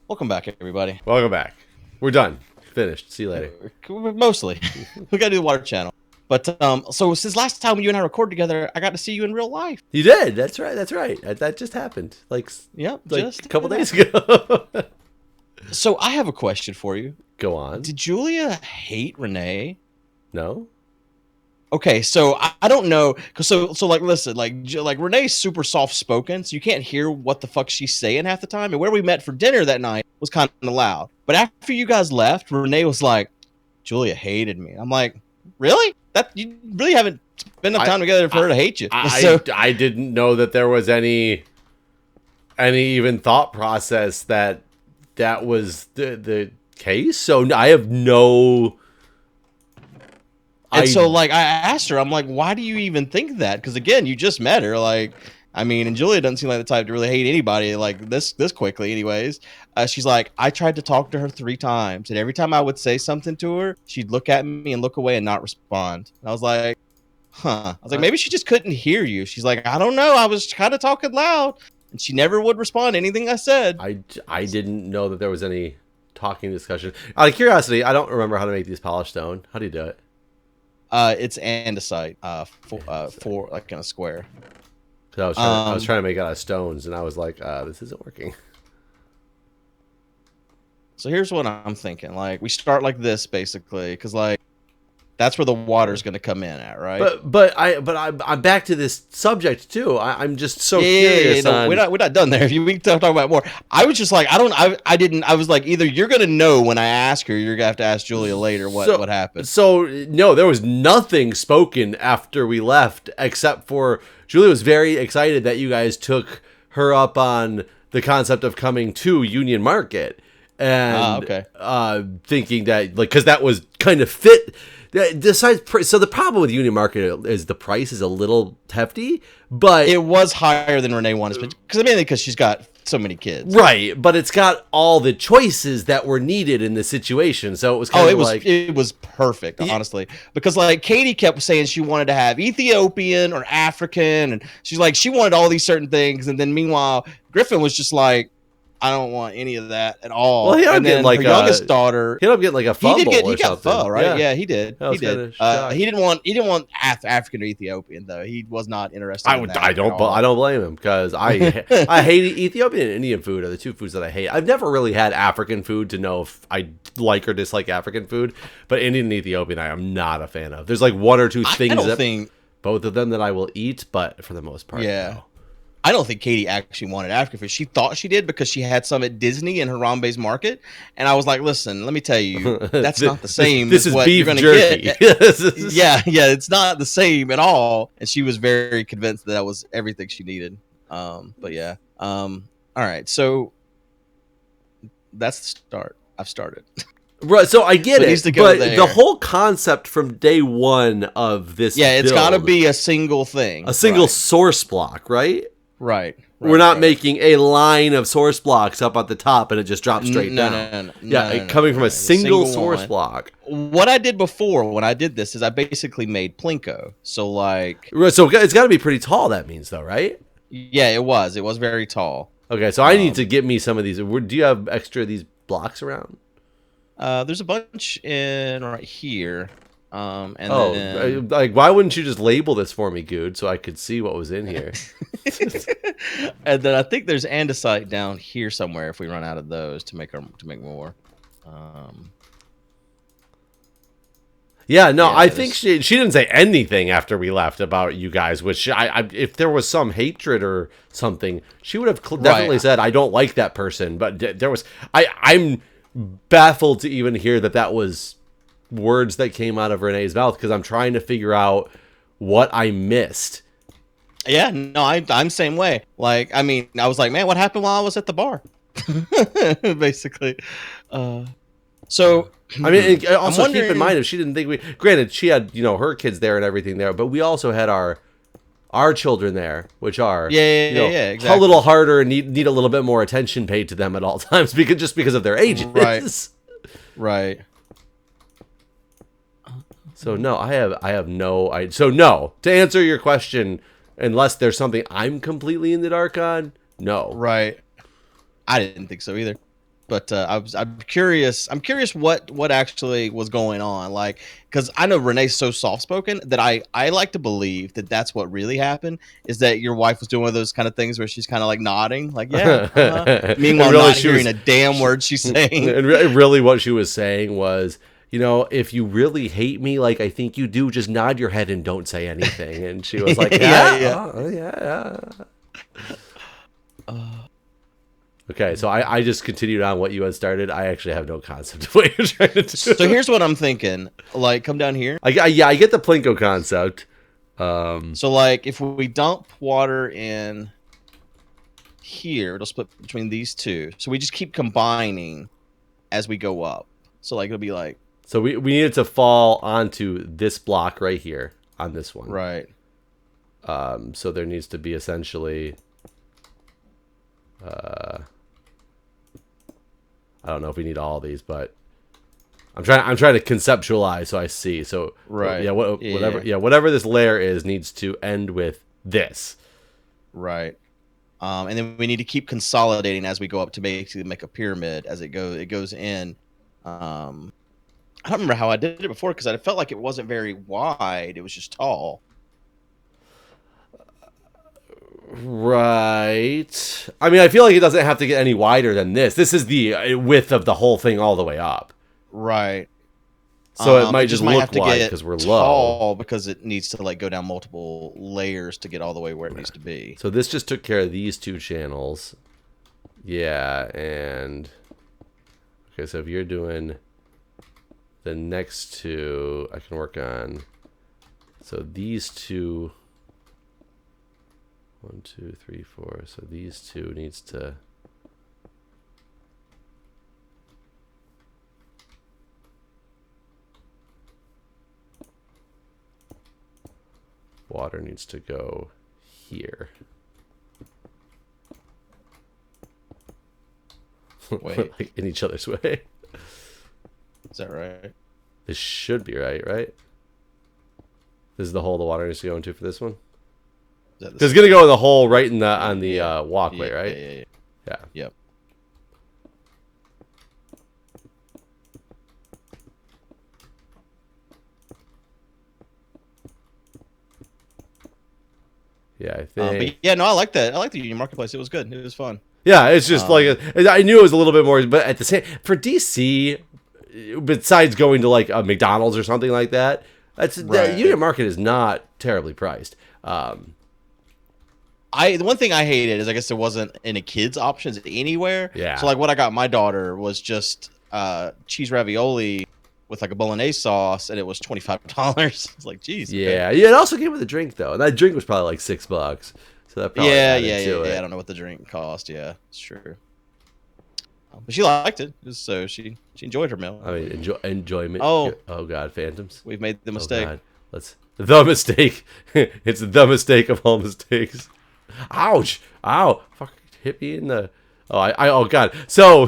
Welcome back, everybody. Welcome back. We're done. Finished. See you later. Mostly. We gotta do the water channel. But, so since last time you and I recorded together, I got to see you in real life. You did. That's right. That's right. That just happened. Yep, just a couple days ago. So I have a question for you. Go on. Did Julia hate Renee? No. Okay, so I don't know, cause so like listen, like Renee's super soft spoken, so you can't hear what the fuck she's saying half the time. And where we met for dinner that night was kind of loud. But after you guys left, Renee was like, "Julia hated me." I'm like, "Really? That you really haven't spent enough time together for her to hate you?" I didn't know that there was any even thought process that was the case. So I have no. So like I asked her, I'm like, "Why do you even think that?" Because again, you just met her. Like, I mean, and Julia doesn't seem like the type to really hate anybody like this quickly. Anyways, she's like, I tried to talk to her 3 times, and every time I would say something to her, she'd look at me and look away and not respond. And I was like, huh. I was like, maybe she just couldn't hear you. She's like, I don't know. I was kind of talking loud, and she never would respond to anything I said. I didn't know that there was any talking discussion. Out of curiosity, I don't remember how to make these polished stone. How do you do it? It's andesite, for like in a square. I was trying to make it out of stones, and I was like, this isn't working. So here's what I'm thinking. Like, we start like this, basically, because, like, that's where the water's going to come in at, right? But I'm back to this subject, too. I'm just so curious. No, we're not done there. We can talk about it more. I was just like, I was like, either you're going to know when I ask her, you're going to have to ask Julia later what happened. So, no, there was nothing spoken after we left, except for Julia was very excited that you guys took her up on the concept of coming to Union Market. And thinking that, like, because that was kind of fit. So the problem with Union Market is the price is a little hefty, but it was higher than Renee wanted, mainly because she's got so many kids, right? But it's got all the choices that were needed in the situation, so it was it was perfect, honestly, because like Katie kept saying she wanted to have Ethiopian or African, and she's like she wanted all these certain things, and then meanwhile Griffin was just like, I don't want any of that at all. Well, he ended up getting like her youngest daughter. He ended up getting like a fumble he got pho, right? Yeah, he did. He did. He didn't want African or Ethiopian though. He was not interested. I don't blame him because I hate Ethiopian and Indian food are the 2 foods that I hate. I've never really had African food to know if I like or dislike African food, but Indian and Ethiopian I am not a fan of. There's like 1 or 2 things both of them that I will eat, but for the most part, no. I don't think Katie actually wanted African food. She thought she did because she had some at Disney in Harambe's Market. And I was like, listen, let me tell you, that's not the same this as is what beef you're going jerky. to get. Yeah, it's not the same at all. And she was very convinced that was everything she needed. But yeah. All right. So that's the start. I've started. Right, so I get it, but there. The whole concept from day 1 of this it's got to be a single thing. A single source block, right? Right. We're not making a line of source blocks up at the top and it just drops straight down. No, coming from a single source block. What I did before when I did this is I basically made Plinko. So like, so it's got to be pretty tall. That means though, right? Yeah, it was. It was very tall. Okay, so I need to get me some of these. Do you have extra of these blocks around? There's a bunch in right here. Then, like, why wouldn't you just label this for me, Guude, so I could see what was in here? And then I think there's andesite down here somewhere if we run out of those to make more. I think she didn't say anything after we left about you guys, which if there was some hatred or something, she would have definitely said, I don't like that person. But there was, I'm baffled to even hear that was words that came out of Renee's mouth because I'm trying to figure out what I missed. Yeah, no, I'm same way. Like, I mean, I was like, man, what happened while I was at the bar? Basically. So, I mean, also keep in mind if she didn't think granted, she had, her kids there and everything there, but we also had our children there, which are exactly. A little harder and need a little bit more attention paid to them at all times because of their ages. Right. So no, I have no. So no, to answer your question, unless there's something I'm completely in the dark on, no. Right. I didn't think so either. But I'm curious. I'm curious what actually was going on. Like, because I know Renee's so soft spoken that I like to believe that that's what really happened. Is that your wife was doing one of those kind of things where she's kind of like nodding, like yeah. Meanwhile, really, not hearing a damn word she's saying. And really, what she was saying was, you know, if you really hate me, like I think you do, just nod your head and don't say anything. And she was like, yeah. Okay, so I just continued on what you had started. I actually have no concept of what you're trying to do. So here's what I'm thinking. Like, come down here. I get the Plinko concept. So like, if we dump water in here, it'll split between these two. So we just keep combining as we go up. So like, it'll be like. So we need it to fall onto this block right here on this one. Right. So there needs to be essentially. I don't know if we need all of these, but I'm trying to conceptualize so I see. So right, whatever this layer is needs to end with this. Right. And then we need to keep consolidating as we go up to basically make a pyramid as it goes in. I don't remember how I did it before because I felt like it wasn't very wide. It was just tall. Right. I mean, I feel like it doesn't have to get any wider than this. This is the width of the whole thing all the way up. Right. So it might just look wide because we're low. Because it needs to like go down multiple layers to get all the way where it needs to be. So this just took care of these two channels. Yeah, and okay, so if you're doing the next two, I can work on. So these two. 1, 2, 3, 4. So these two needs to. Water needs to go here. Wait. Like in each other's way. Is that right? This should be right? This is the hole the water needs to go into for this one? Because it's gonna go in the hole right in the on the walkway, right? Yeah. Yep. Yeah, I think. But yeah, no, I like that. I like the Union Marketplace. It was good. It was fun. Yeah, it's just like I knew it was a little bit more, but at the same for DC, besides going to like a McDonald's or something like that, the Union Market is not terribly priced. The one thing I hated is I guess there wasn't any kids options anywhere. Yeah. So like what I got my daughter was just cheese ravioli with like a bolognese sauce, and it was $25. It's like, geez. Yeah, okay. Yeah. It also came with a drink though, and that drink was probably like $6. So that probably yeah. It. I don't know what the drink cost. Yeah, it's true. But she liked it, so she enjoyed her meal. I mean, enjoyment. Oh God, phantoms. We've made the mistake. Oh, the mistake. It's the mistake of all mistakes. Ouch! Ow! Fuck! Hit me in the. Oh God! So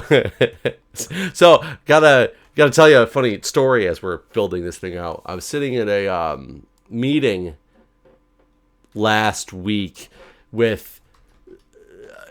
gotta tell you a funny story as we're building this thing out. I was sitting in a meeting last week with.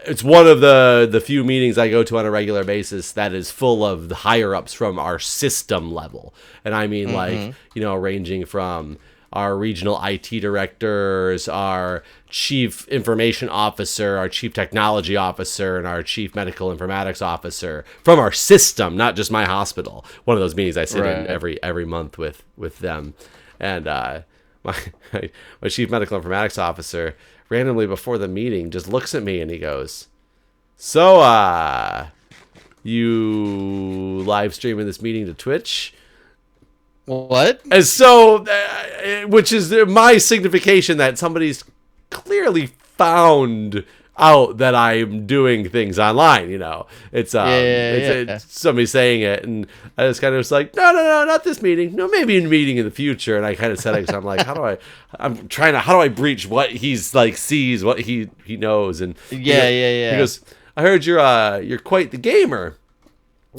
It's one of the few meetings I go to on a regular basis that is full of the higher ups from our system level, and I mean like ranging from our regional IT directors, our chief information officer, our chief technology officer, and our chief medical informatics officer from our system, not just my hospital. One of those meetings I sit in every month with them. And my chief medical informatics officer randomly before the meeting just looks at me and he goes, "So, you live streaming this meeting to Twitch?" What? And so, which is my signification that somebody's clearly found out that I'm doing things online. It's it's somebody saying it, and I just kind of was like, no, not this meeting. No, maybe in a meeting in the future. And I kind of said it because I'm like, how do I breach what he's like sees, what he knows, and yeah. He goes, I heard you're quite the gamer.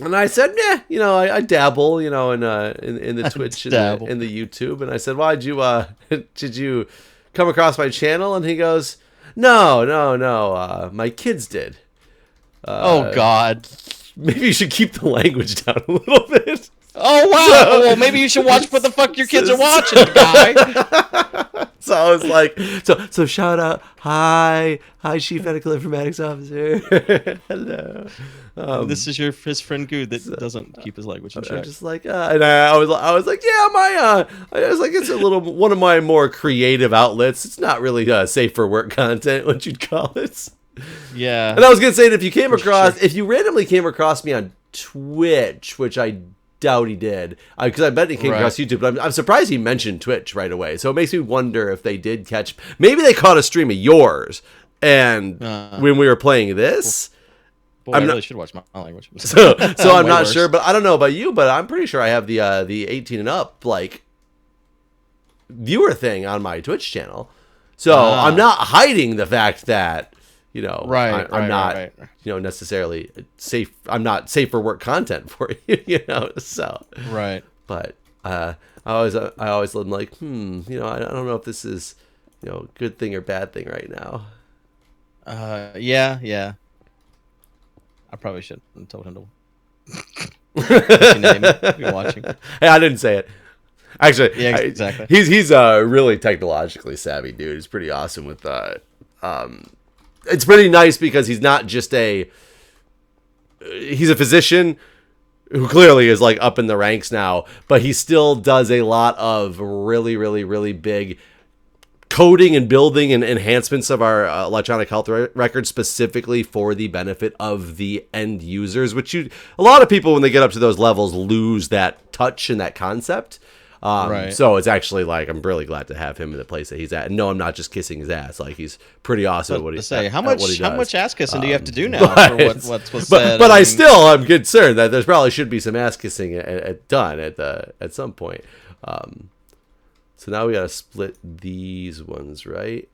And I said, yeah, I dabble, in the Twitch and in the YouTube. And I said, why did you come across my channel? And he goes, no, my kids did. Oh God. maybe you should keep the language down a little bit. Oh wow! Well, maybe you should watch what the fuck your kids are watching, guy. So I was like, so shout out, hi, Chief Medical Informatics Officer. Hello. This is his friend Guude that doesn't keep his language in check. I'm just like, and I was like, yeah, I was like, it's a little one of my more creative outlets. It's not really safe for work content, what you'd call it. Yeah. And I was gonna say that if you randomly came across me on Twitch, which I doubt he did, because I bet he came across YouTube, but I'm surprised he mentioned Twitch right away. So it makes me wonder if they did catch, maybe they caught a stream of yours, and when we were playing this. Boy, I really should watch my language. So I'm not sure, but I don't know about you, but I'm pretty sure I have the 18 and up like viewer thing on my Twitch channel. So I'm not hiding the fact that, you know, I'm not you know, necessarily safe. I'm not safe for work content for you, you know. So but I always am like, you know, I don't know if this is, you know, good thing or bad thing right now. Yeah. I probably should have told him to. You're watching. Hey, I didn't say it. Actually, yeah, exactly. He's really technologically savvy dude. He's pretty awesome with it's pretty nice because he's not just he's a physician who clearly is like up in the ranks now, but he still does a lot of really big coding and building and enhancements of our electronic health records specifically for the benefit of the end users, which a lot of people when they get up to those levels lose that touch and that concept. So it's actually like, I'm really glad to have him in the place that he's at. And no, I'm not just kissing his ass. Like, he's pretty awesome at what he does. How much ass kissing do you have to do now for what's said? But I still, I'm concerned that there probably should be some ass kissing done at some point. So now we got to split these ones, right?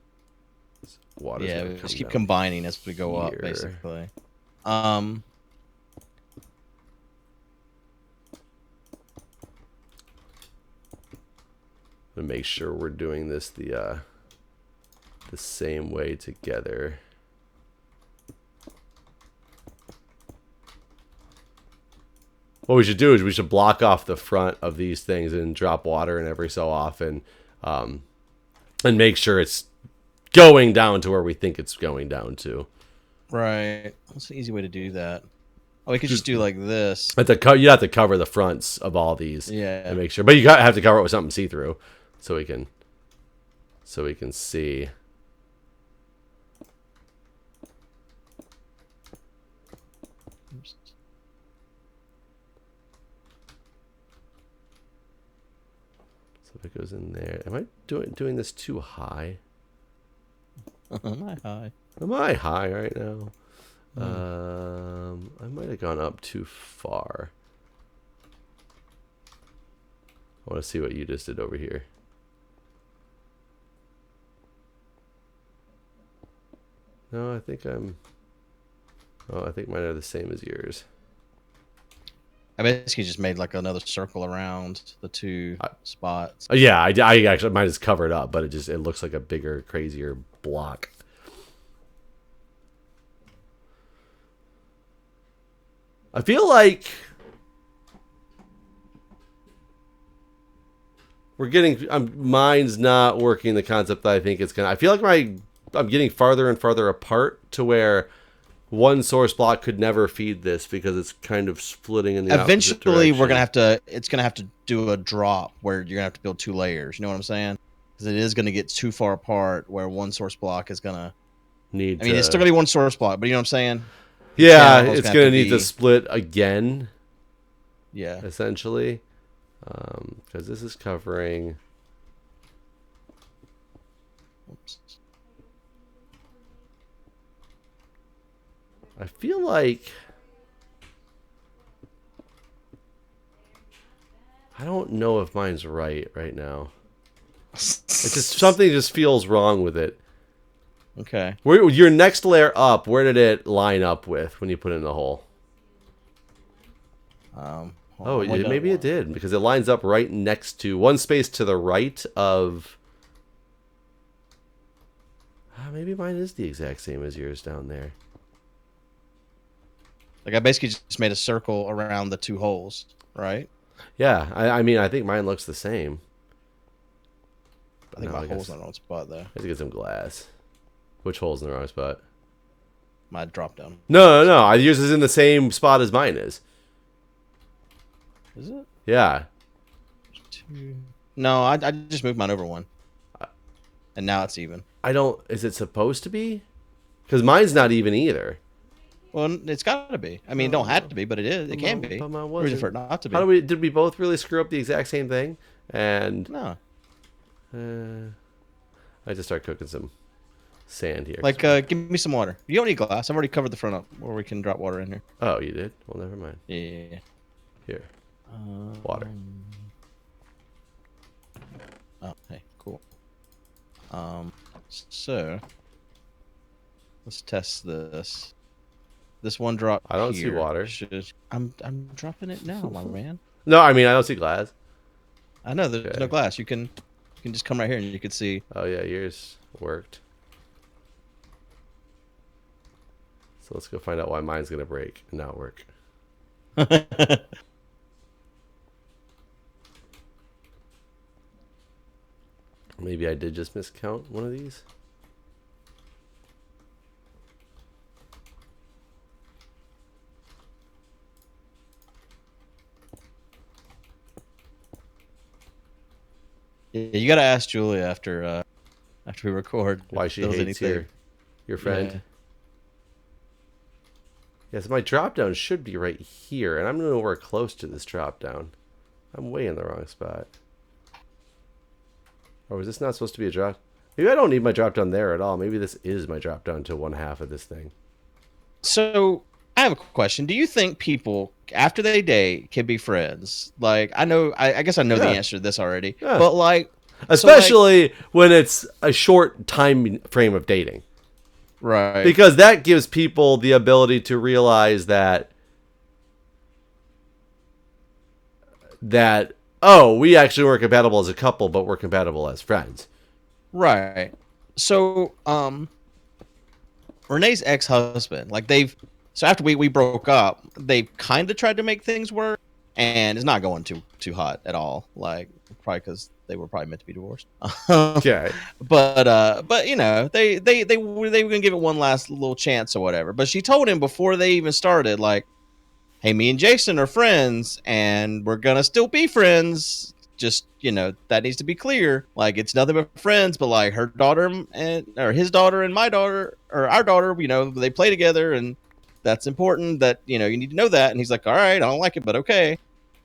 Yeah, we just keep combining as we go up, basically. To make sure we're doing this the same way together. What we should do is we should block off the front of these things and drop water in every so often, and make sure it's going down to where we think it's going down to. Right. What's an easy way to do that? Oh, we could just do like this. You have to cover the fronts of all these, and make sure. But you have to cover it with something see-through, so we can see. If it goes in there, am I doing this too high? Am I high? Am I high right now? I might have gone up too far. I want to see what you just did over here. No, I think I'm. Oh, I think mine are the same as yours. I basically just made like another circle around the two spots. Yeah, I actually mine is covered up, but it looks like a bigger, crazier block. I feel like mine's not working the concept that I think it's gonna. I feel like I'm getting farther and farther apart to where one source block could never feed this because it's kind of splitting in the opposite direction. We're gonna have to. It's gonna have to do a drop where you're gonna have to build two layers. You know what I'm saying? Because it is gonna get too far apart where one source block is gonna need. I mean, it's still gonna be one source block, but you know what I'm saying? Yeah, it's gonna need to split again. Yeah, essentially, because this is covering. Oops. I feel like I don't know if mine's right now. It's just something just feels wrong with it. Okay. Your next layer up, where did it line up with when you put it in the hole? Maybe it did because it lines up right next to one space to the right of. Maybe mine is the exact same as yours down there. Like I basically just made a circle around the 2 holes, right? Yeah, I mean, I think mine looks the same. I think my hole's in the wrong spot though. I have to get some glass. Which hole's in the wrong spot? My drop down. No. I use is in the same spot as mine is. Is it? Yeah. 2. No, I just moved mine over 1. And now it's even. I don't. Is it supposed to be? Because mine's not even either. Well, it's got to be. I mean, it don't have to be, but it is. It can be. But mine Or is it wasn't. for it not to be? How did we both really screw up the exact same thing? And No. I just start cooking some sand here. Like, give me some water. You don't need glass. I've already covered the front up where we can drop water in here. Oh, you did? Well, never mind. Yeah. Here. Water. Oh, hey, cool. So let's test this. This one drop. I don't see here water. I'm dropping it now, my man. No, I mean I don't see glass. I know there's no glass. You can just come right here and you can see. Oh yeah, yours worked. So let's go find out why mine's gonna break and not work. Maybe I did just miscount one of these. Yeah, you gotta ask Julia after we record Why she hates your friend. Yeah. Yes, my drop down should be right here, and I'm nowhere close to this drop down. I'm way in the wrong spot. Or is this not supposed to be a drop? Maybe I don't need my drop down there at all. Maybe this is my drop down to 1/2 of this thing. So I have a question. Do you think people after they date can be friends? Like I guess I know the answer to this already. Yeah. But like especially when it's a short time frame of dating. Right. Because that gives people the ability to realize that oh, we actually weren't compatible as a couple, but we're compatible as friends. Right. So, Renee's ex-husband, like so after we broke up, they kind of tried to make things work, and it's not going too hot at all. Like probably because they were probably meant to be divorced. Okay. But you know, they were gonna give it one last little chance or whatever. But she told him before they even started, like, hey, me and Jason are friends, and we're gonna still be friends. Just, you know, that needs to be clear. Like, it's nothing but friends, but like her daughter or his daughter and my daughter or our daughter, you know, they play together, and that's important. That, you know, you need to know that. And he's like, all right, I don't like it, but okay.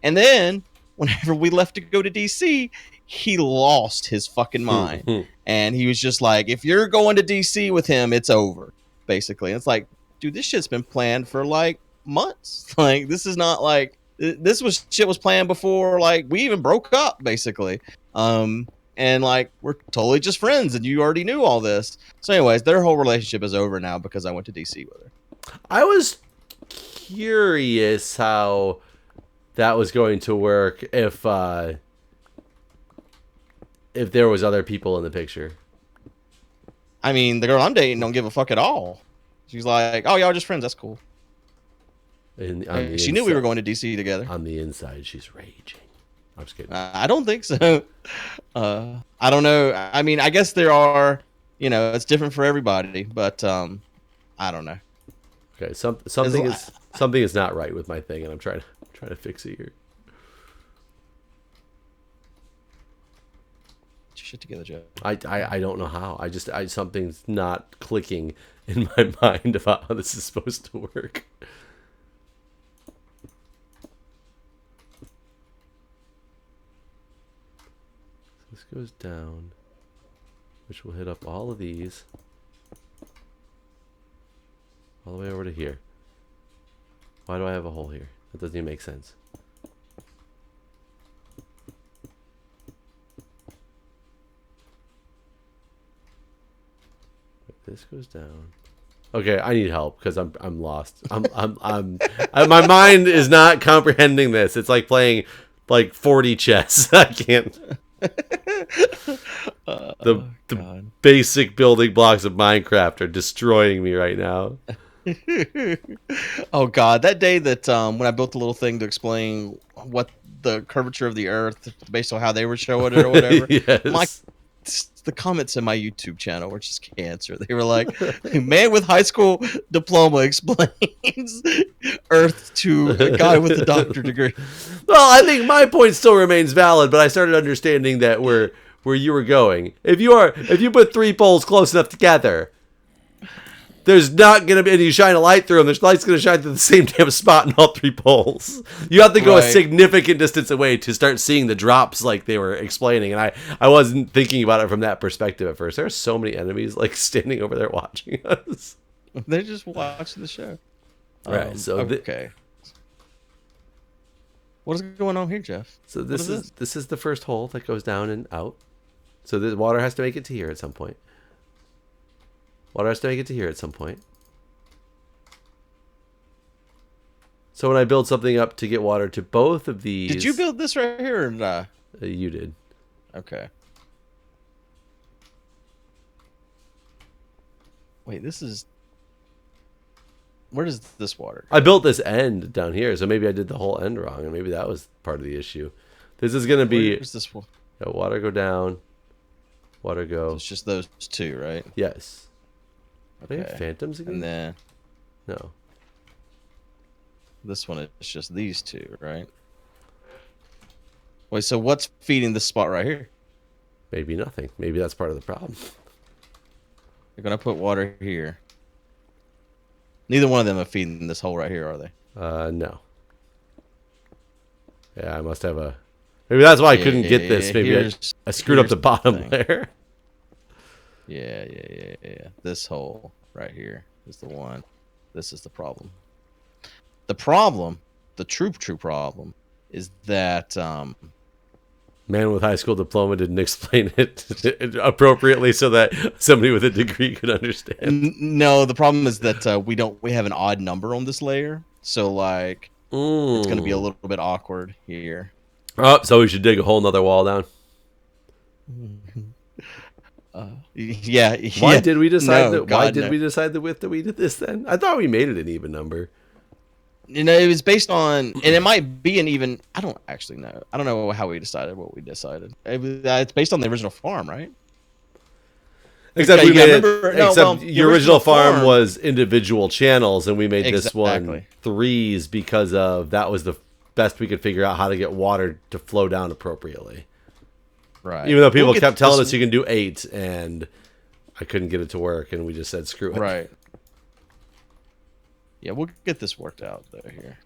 And then whenever we left to go to DC, he lost his fucking mind, and he was just like, if you're going to DC with him, it's over, basically. And it's like, dude, this shit's been planned for like months. Like, this is not like shit was planned before like we even broke up, basically. And like we're totally just friends, and you already knew all this. So anyways, their whole relationship is over now because I went to DC with her. I was curious how that was going to work if there was other people in the picture. I mean, the girl I'm dating don't give a fuck at all. She's like, oh, y'all just friends, that's cool. She knew we were going to DC together. On the inside, she's raging. I'm just kidding. I don't think so. I don't know. I mean, I guess there are, you know, it's different for everybody, but I don't know. Okay, something is not right with my thing, and I'm trying to fix it here. Get your shit together, Joe. I don't know how. Something's not clicking in my mind about how this is supposed to work. This goes down, which will hit up all of these, all the way over to here. Why do I have a hole here? That doesn't even make sense. This goes down. Okay, I need help because I'm lost. My mind is not comprehending this. It's like playing like 40 chess. I can't. The basic building blocks of Minecraft are destroying me right now. Oh God, that day that when I built the little thing to explain what the curvature of the Earth based on how they were showing it or whatever, my Yes. the comments in my YouTube channel were just cancer. They were like, "Man with high school diploma explains Earth to a guy with a doctorate degree." Well, I think my point still remains valid, but I started understanding that where you were going. If you put 3 poles close enough together, there's not gonna be, and you shine a light through them. There's light's gonna shine through the same damn spot in all 3 poles. You have to go a Right. significant distance away to start seeing the drops like they were explaining. And I wasn't thinking about it from that perspective at first. There are so many enemies like standing over there watching us. They're just watching the show. Right. So okay. What is going on here, Jeff? So this is the first hole that goes down and out. So the water has to make it to here at some point. Water has to make it to here at some point. So when I build something up to get water to both of these... Did you build this right here or not? You did. Okay. Wait, this is... Where does this water go? I built this end down here, so maybe I did the whole end wrong, and maybe that was part of the issue. This is going to be... Where's this one? Water go down. Water go... It's just those 2, right? Yes. Okay. Maybe phantoms again? And then No. this one is just these 2, right? Wait, so what's feeding this spot right here? Maybe nothing. Maybe that's part of the problem. You're going to put water here. Neither one of them are feeding this hole right here, are they? No. Yeah, I must have a... Maybe that's why I couldn't get this. Maybe I screwed up the bottom layer. Yeah. This hole right here is the one. This is the problem. The problem, the true problem, is that Man with high school diploma didn't explain it appropriately so that somebody with a degree could understand. No, the problem is that we have an odd number on this layer, so like it's going to be a little bit awkward here. Oh, so we should dig a whole nother wall down. Yeah. Why did we decide No, that? Why God, did no. we decide the width that we did this then? I thought we made it an even number. You know, it was based on, and it might be an even. I don't actually know. I don't know how we decided what we decided. It's based on the original farm, right? Except Okay, we yeah, made remember- it. no, Except well, the your original farm farm- was individual channels, and we made this one Exactly. 3s because of that was the best we could figure out how to get water to flow down appropriately. Right. Even though people We'll get kept telling this- us you can do 8, and I couldn't get it to work, and we just said screw it. Right. Yeah, we'll get this worked out though here.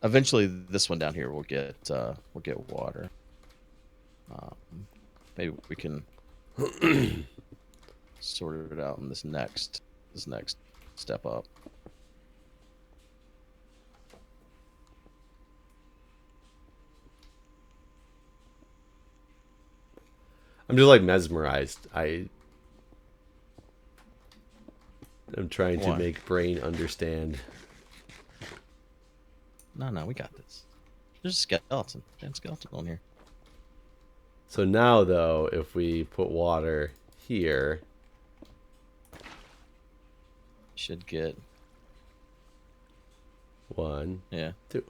Eventually, this one down here will get water. Maybe we can sort it out in this next step up. I'm just like mesmerized. I'm trying to Why? make brain understand. No, we got this. There's a skeleton. Damn skeleton on here. So now, though, if we put water here, Should get 1, yeah. 2,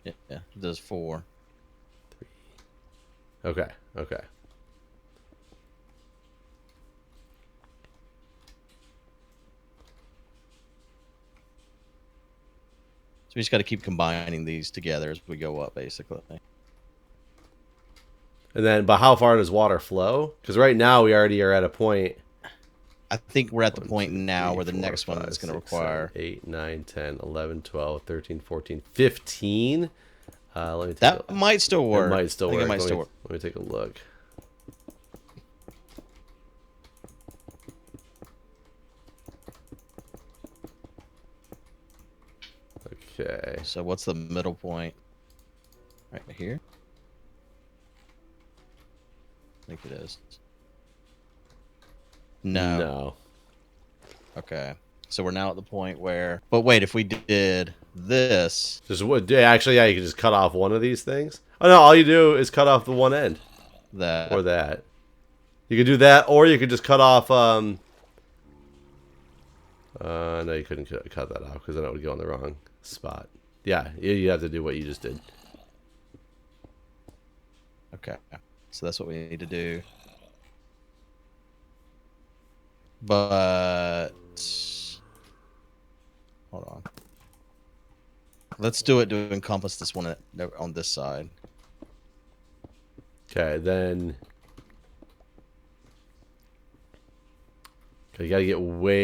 Yeah. It does 4. okay. So we just got to keep combining these together as we go up, basically. And then, but how far does water flow? Because right now we already are at a point. I think we're at the point 1, 2, now 3, where the 4, next one 5, is going to 6, 7, require 8, 9, 10, 11, 12, 13, 14, 15. Let me take that might still work. It might still I think work. It might still work. Let me take a look. Okay. So what's the middle point? Right here. I think it is. No. Okay. So we're now at the point where. But wait, if we did this. Just what? Actually, yeah, you can just cut off one of these things. Oh no, all you do is cut off the one end. That. Or that. You could do that, or you could just cut off, no, you couldn't cut that off, because then it would go in the wrong spot. Yeah, you have to do what you just did. Okay. So that's what we need to do. But hold on. Let's do it to encompass this one on this side. Okay, then you gotta get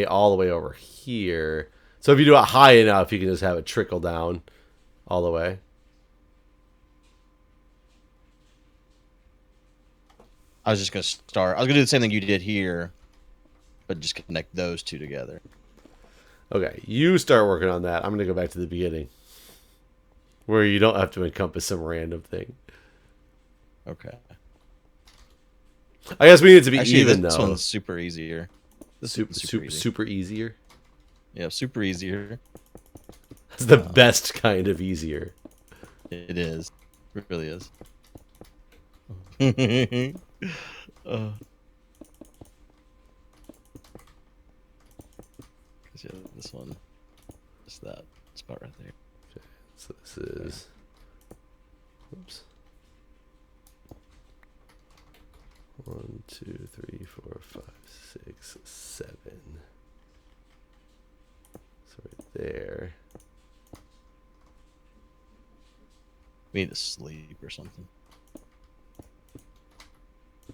all the way over here. So if you do it high enough, you can just have it trickle down all the way. I was just gonna start. I was gonna do the same thing you did here, but just connect those two together. Okay, you start working on that. I'm gonna go back to the beginning, where you don't have to encompass some random thing. Okay. I guess we need it to be Actually, even this though. one's super easier. This Super easier. Yeah, super easier. That's the best kind of easier. It is. It really is. Yeah, this one. Just that spot right there. Okay, so this is. Oops. 1, 2, 3, 4, 5, 6, 7. So right there. We need to sleep or something.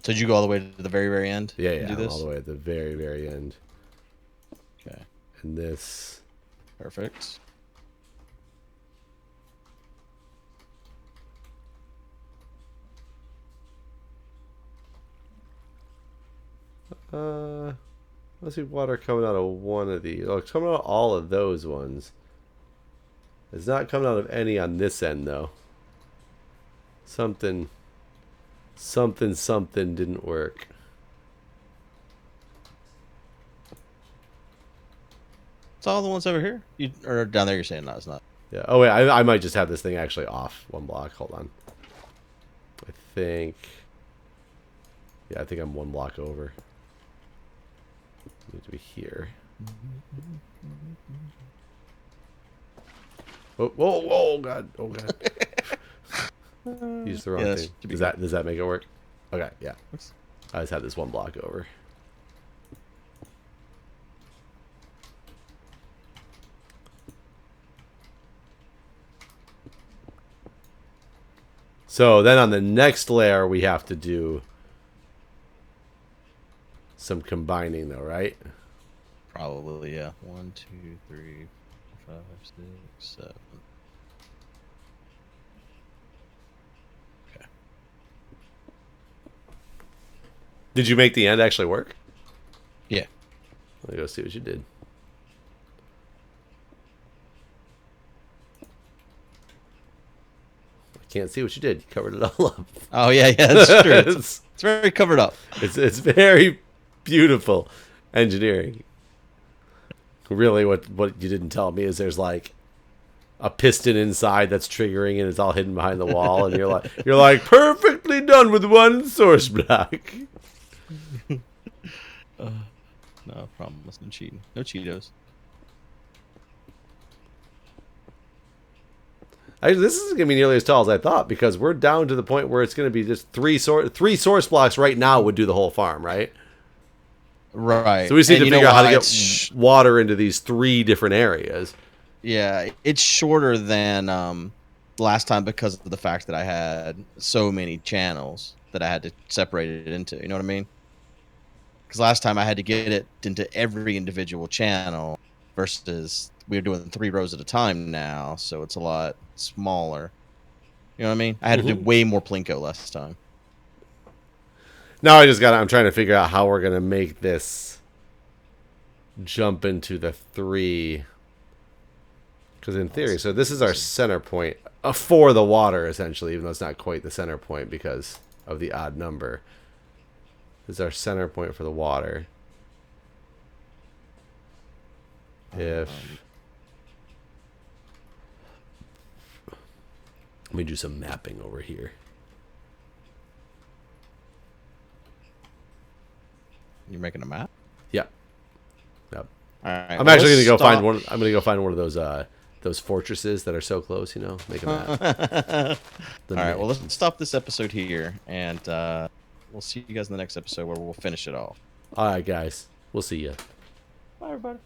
So did you go all the way to the very, very end? Yeah, and yeah, do this? all the way at the very, very end. Okay. And this. Perfect. Let's see water coming out of one of these. Oh, it's coming out of all of those ones. It's not coming out of any on this end though. Something didn't work. It's all the ones over here? Or down there you're saying no, it's not. Yeah. Oh wait, I might just have this thing actually off one block. Hold on. I think. Yeah, I think I'm one block over. Need to be here. Oh, whoa, whoa, God, oh God. Use the wrong thing. Does that make it work? Okay, yeah. I just had this one block over. So then on the next layer we have to do some combining though, right? Probably, yeah. 1, 2, 3, 4, 5, 6, 7. Okay. Did you make the end actually work? Yeah. Let me go see what you did. I can't see what you did. You covered it all up. Oh yeah, that's true. It's very covered up. It's very beautiful engineering. Really, what you didn't tell me is there's like a piston inside that's triggering, and it's all hidden behind the wall, and you're like perfectly done with one source block. No promise, no cheating, no Cheetos. Actually, this isn't gonna be nearly as tall as I thought because we're down to the point where it's gonna be just three source blocks right now would do the whole farm, right? Right. So we just need to figure out how to get water into these 3 different areas. Yeah, it's shorter than last time because of the fact that I had so many channels that I had to separate it into. You know what I mean? Because last time I had to get it into every individual channel versus we're doing 3 rows at a time now, so it's a lot smaller. You know what I mean? I had to do way more Plinko last time. Now I'm trying to figure out how we're going to make this jump into the 3. Because in theory, so this is our center point for the water, essentially, even though it's not quite the center point because of the odd number. This is our center point for the water. Let me do some mapping over here. You're making a map? Yep. Yep. All right. I'm actually gonna go find one. I'm gonna go find one of those fortresses that are so close. You know, make a map. All right. Well, let's stop this episode here, and we'll see you guys in the next episode where we'll finish it off. All right, guys. We'll see you. Bye, everybody.